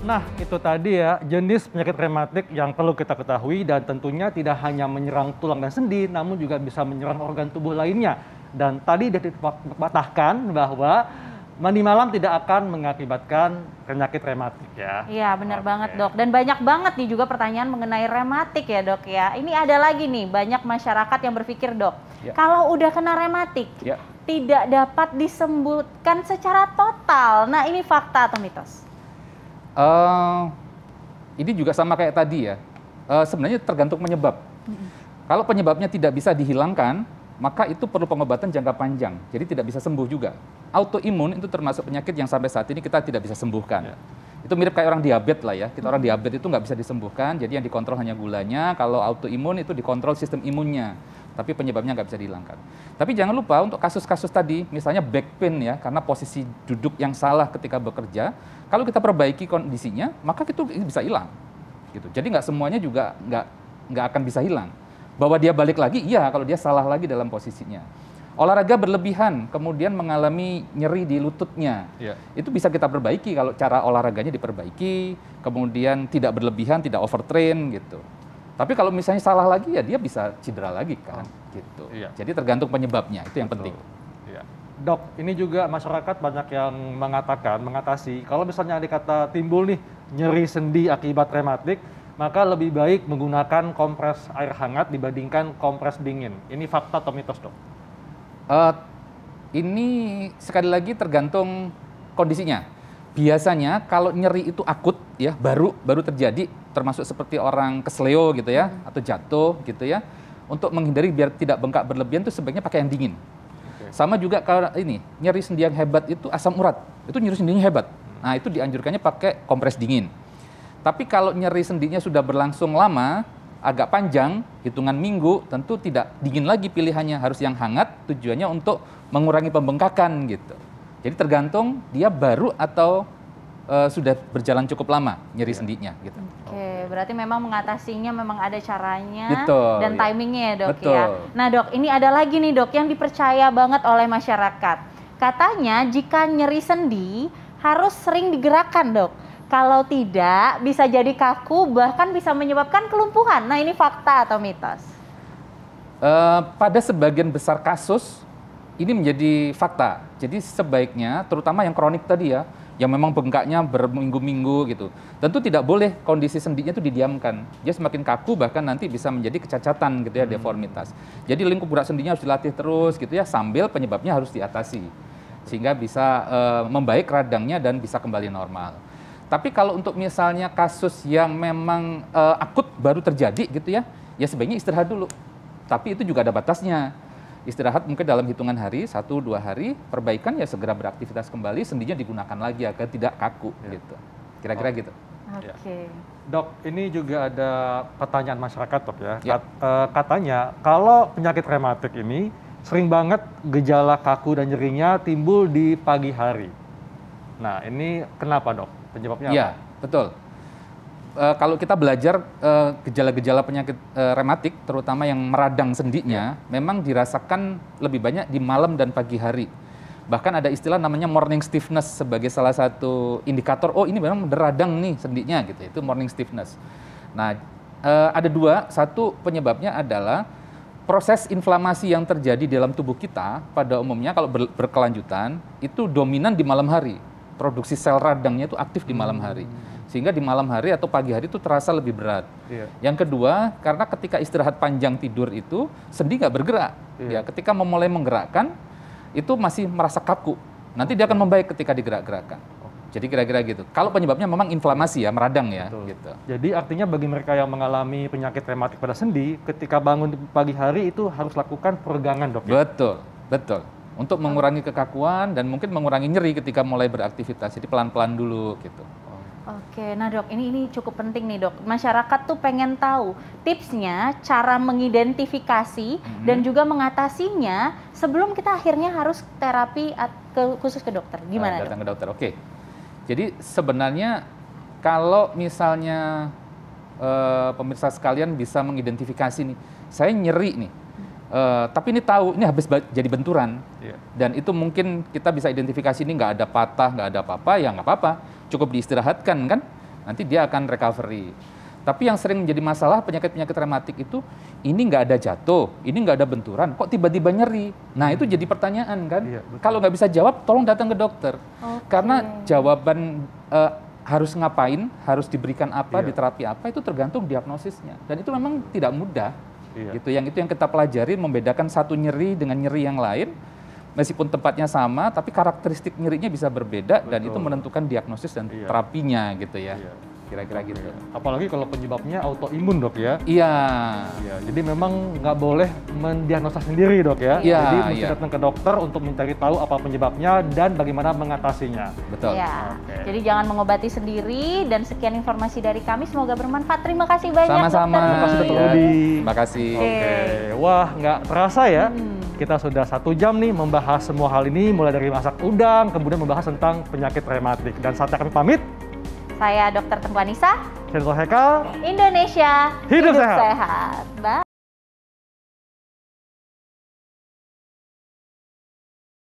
Nah, itu tadi ya jenis penyakit rematik yang perlu kita ketahui dan tentunya tidak hanya menyerang tulang dan sendi, namun juga bisa menyerang organ tubuh lainnya. Dan tadi dipatahkan bahwa mandi malam tidak akan mengakibatkan penyakit rematik ya. Iya, benar banget dok. Dan banyak banget nih juga pertanyaan mengenai rematik ya dok ya. Ini ada lagi nih, banyak masyarakat yang berpikir dok, kalau udah kena rematik, tidak dapat disembuhkan secara total. Nah, ini fakta atau mitos? Ini juga sama kayak tadi ya, sebenarnya tergantung penyebab. Kalau penyebabnya tidak bisa dihilangkan, maka itu perlu pengobatan jangka panjang, jadi tidak bisa sembuh juga. Autoimun itu termasuk penyakit yang sampai saat ini kita tidak bisa sembuhkan. Itu mirip kayak orang diabetes lah ya, kita orang diabetes itu nggak bisa disembuhkan, jadi yang dikontrol hanya gulanya. Kalau autoimun itu dikontrol sistem imunnya, tapi penyebabnya nggak bisa dihilangkan. Tapi jangan lupa untuk kasus-kasus tadi, misalnya back pain ya, karena posisi duduk yang salah ketika bekerja, kalau kita perbaiki kondisinya, maka itu bisa hilang. Gitu. Jadi nggak semuanya juga nggak akan bisa hilang. Bahwa dia balik lagi, iya kalau dia salah lagi dalam posisinya. Olahraga berlebihan, kemudian mengalami nyeri di lututnya. Itu bisa kita perbaiki kalau cara olahraganya diperbaiki, kemudian tidak berlebihan, tidak overtrain gitu. Tapi kalau misalnya salah lagi, ya dia bisa cedera lagi kan. Gitu. Jadi tergantung penyebabnya, itu yang penting. Dok, ini juga masyarakat banyak yang mengatasi, kalau misalnya dikata timbul nih nyeri sendi akibat rematik, maka lebih baik menggunakan kompres air hangat dibandingkan kompres dingin. Ini fakta atau mitos, dok? Ini sekali lagi tergantung kondisinya. Biasanya kalau nyeri itu akut ya, baru terjadi, termasuk seperti orang kesleo gitu ya, atau jatuh gitu ya. Untuk menghindari biar tidak bengkak berlebihan itu sebaiknya pakai yang dingin. Sama juga kalau ini, nyeri sendi yang hebat itu asam urat, itu nyeri sendinya hebat. Nah itu dianjurkannya pakai kompres dingin. Tapi kalau nyeri sendinya sudah berlangsung lama, agak panjang, hitungan minggu, tentu tidak dingin lagi pilihannya, harus yang hangat, tujuannya untuk mengurangi pembengkakan gitu. Jadi tergantung dia baru atau sudah berjalan cukup lama nyeri sendinya gitu. Oke, berarti memang mengatasinya memang ada caranya dan ya. timingnya ya dok ya. Nah dok, ini ada lagi nih dok yang dipercaya banget oleh masyarakat. Katanya jika nyeri sendi harus sering digerakkan dok. Kalau tidak bisa jadi kaku, bahkan bisa menyebabkan kelumpuhan. Nah ini fakta atau mitos? Pada sebagian besar kasus ini menjadi fakta. Jadi sebaiknya terutama yang kronik tadi ya, yang memang bengkaknya berminggu-minggu gitu. Tentu tidak boleh kondisi sendinya itu didiamkan. Dia semakin kaku bahkan nanti bisa menjadi kecacatan gitu ya, deformitas. Jadi lingkup gerak sendinya harus dilatih terus gitu ya, sambil penyebabnya harus diatasi. Sehingga bisa membaik radangnya dan bisa kembali normal. Tapi kalau untuk misalnya kasus yang memang akut baru terjadi gitu ya, ya sebaiknya istirahat dulu. Tapi itu juga ada batasnya. Istirahat mungkin dalam hitungan hari, 1-2 hari, perbaikan ya segera beraktivitas kembali, sendinya digunakan lagi agar tidak kaku gitu. Kira-kira gitu. Dok, ini juga ada pertanyaan masyarakat dok ya. Katanya kalau penyakit rematik ini sering banget gejala kaku dan nyerinya timbul di pagi hari. Nah ini kenapa dok? Penyebabnya apa? Iya, betul. Kalau kita belajar gejala-gejala penyakit rematik, terutama yang meradang sendinya, memang dirasakan lebih banyak di malam dan pagi hari. Bahkan ada istilah namanya morning stiffness sebagai salah satu indikator, oh ini memang meradang nih sendinya gitu, itu morning stiffness. Nah, ada dua, satu penyebabnya adalah proses inflamasi yang terjadi dalam tubuh kita pada umumnya kalau berkelanjutan, itu dominan di malam hari. Produksi sel radangnya itu aktif di malam hari. Sehingga di malam hari atau pagi hari itu terasa lebih berat. Yang kedua, karena ketika istirahat panjang tidur itu, sendi nggak bergerak. Ya, ketika memulai menggerakkan, itu masih merasa kaku. Nanti dia akan membaik ketika digerak-gerakkan. Jadi kira-kira gitu. Kalau penyebabnya memang inflamasi ya, meradang ya. Gitu. Jadi artinya bagi mereka yang mengalami penyakit rematik pada sendi, ketika bangun di pagi hari itu harus lakukan peregangan dok. Betul, betul. Untuk mengurangi kekakuan dan mungkin mengurangi nyeri ketika mulai beraktivitas. Jadi pelan-pelan dulu gitu. Oke, nah dok, ini cukup penting nih dok. Masyarakat tuh pengen tahu tipsnya, cara mengidentifikasi dan juga mengatasinya sebelum kita akhirnya harus terapi khusus ke dokter. Gimana datang dok? ke dokter, oke. Jadi sebenarnya kalau misalnya pemirsa sekalian bisa mengidentifikasi nih, saya nyeri nih. Tapi ini tahu, ini habis jadi benturan. Dan itu mungkin kita bisa identifikasi ini nggak ada patah, nggak ada apa-apa, ya nggak apa-apa. Cukup diistirahatkan kan. nanti dia akan recovery. Tapi yang sering menjadi masalah penyakit-penyakit rematik itu, ini nggak ada jatuh, ini nggak ada benturan, kok tiba-tiba nyeri. Nah itu jadi pertanyaan kan. Iya, betul. Kalau nggak bisa jawab, tolong datang ke dokter. Oke. Karena jawaban harus ngapain, harus diberikan apa, Iya. diterapi apa, itu tergantung diagnosisnya. Dan itu memang tidak mudah. Iya. Gitu. Yang kita pelajari, membedakan satu nyeri dengan nyeri yang lain. Meskipun tempatnya sama, tapi karakteristik nyerinya bisa berbeda dan Betul. itu menentukan diagnosis dan Iya. terapinya gitu ya. Iya. Kira-kira gitu. Apalagi kalau penyebabnya autoimun, Dok ya. Iya. Iya, jadi memang nggak boleh mendiagnosa sendiri, Dok ya. Iya, Jadi mesti iya. datang ke dokter untuk mencari tahu apa penyebabnya dan bagaimana mengatasinya. Betul. Ya, Oke. jadi jangan mengobati sendiri. Dan sekian informasi dari kami, semoga bermanfaat. Terima kasih banyak, Sama-sama. dokter. Terima kasih, Dr. Ya. Rudi. Terima kasih. Oke, wah nggak terasa ya. Kita sudah 1 jam nih membahas semua hal ini, mulai dari masak udang, kemudian membahas tentang penyakit rematik. Dan saatnya kami pamit. Saya Dr. Tengku Anissa, Saya Dr. Hekal. Indonesia Hidup sehat. sehat. Bye.